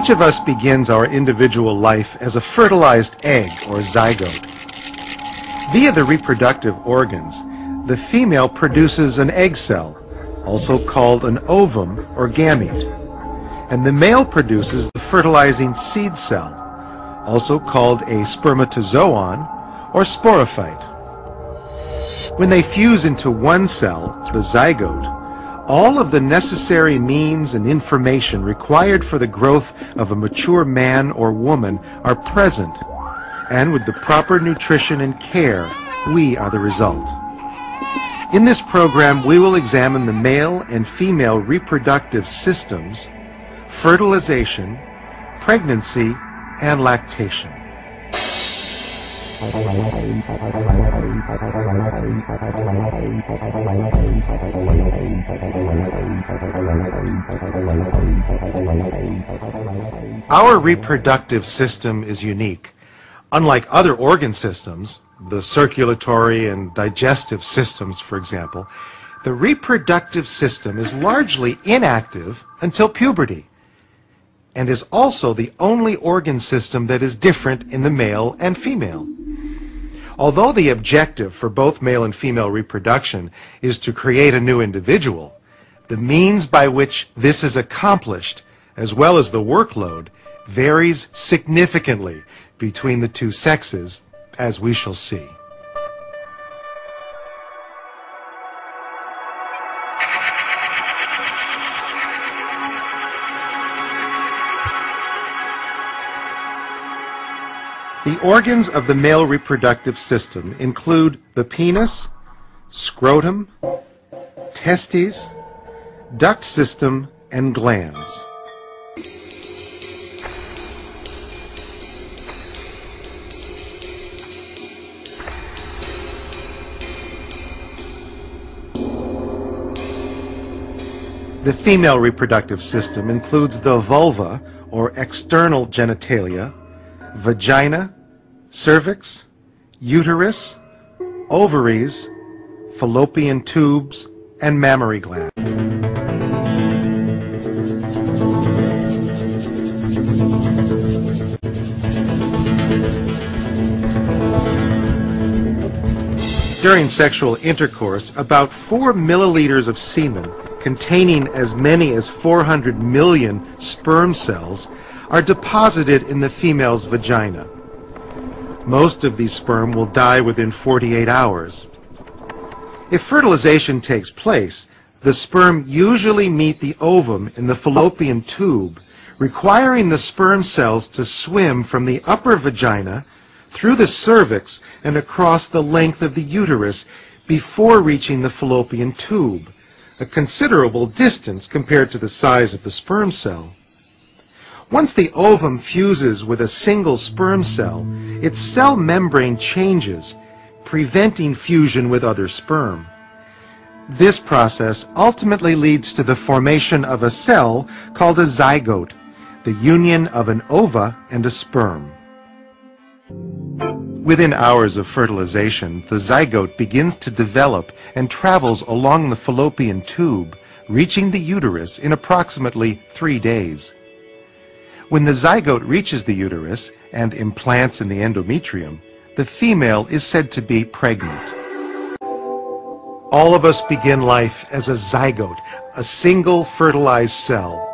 Each of us begins our individual life as a fertilized egg or zygote. Via the reproductive organs, the female produces an egg cell, also called an ovum or gamete, and the male produces the fertilizing seed cell, also called a spermatozoon or sporophyte. When they fuse into one cell, the zygote, all of the necessary means and information required for the growth of a mature man or woman are present, and with the proper nutrition and care, we are the result. In this program, we will examine the male and female reproductive systems, fertilization, pregnancy, and lactation. Our reproductive system is unique. Unlike other organ systems, the circulatory and digestive systems, for example, the reproductive system is largely inactive until puberty, and is also the only organ system that is different in the male and female. Although the objective for both male and female reproduction is to create a new individual, the means by which this is accomplished, as well as the workload, varies significantly between the two sexes, as we shall see. The organs of the male reproductive system include the penis, scrotum, testes, duct system, and glands. The female reproductive system includes the vulva, or external genitalia, vagina, cervix, uterus, ovaries, fallopian tubes, and mammary gland. During sexual intercourse, about 4 milliliters of semen, containing as many as 400 million sperm cells, are deposited in the female's vagina. Most of these sperm will die within 48 hours. If fertilization takes place, the sperm usually meet the ovum in the fallopian tube, requiring the sperm cells to swim from the upper vagina through the cervix and across the length of the uterus before reaching the fallopian tube, a considerable distance compared to the size of the sperm cell. Once the ovum fuses with a single sperm cell, its cell membrane changes, preventing fusion with other sperm. This process ultimately leads to the formation of a cell called a zygote, the union of an ova and a sperm. Within hours of fertilization, the zygote begins to develop and travels along the fallopian tube, reaching the uterus in approximately 3 days. When the zygote reaches the uterus and implants in the endometrium, the female is said to be pregnant. All of us begin life as a zygote, a single fertilized cell.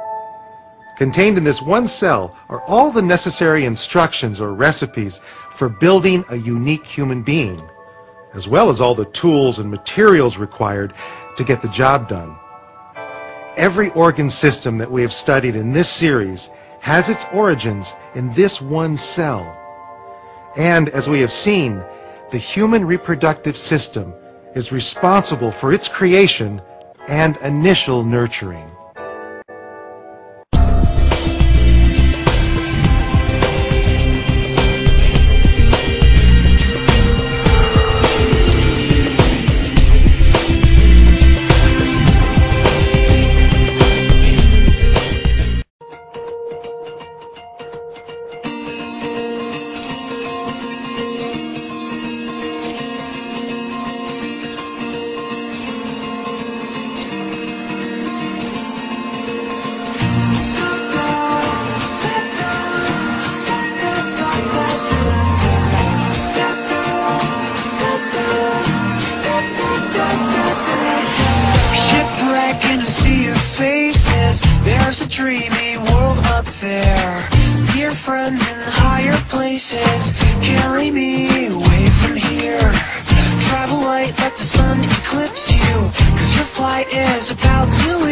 Contained in this one cell are all the necessary instructions or recipes for building a unique human being, as well as all the tools and materials required to get the job done. Every organ system that we have studied in this series has its origins in this one cell. And as we have seen, the human reproductive system is responsible for its creation and initial nurturing. There's a dreamy world up there, dear friends in higher places. Carry me away from here. Travel light, let the sun eclipse you, 'cause your flight is about to leave.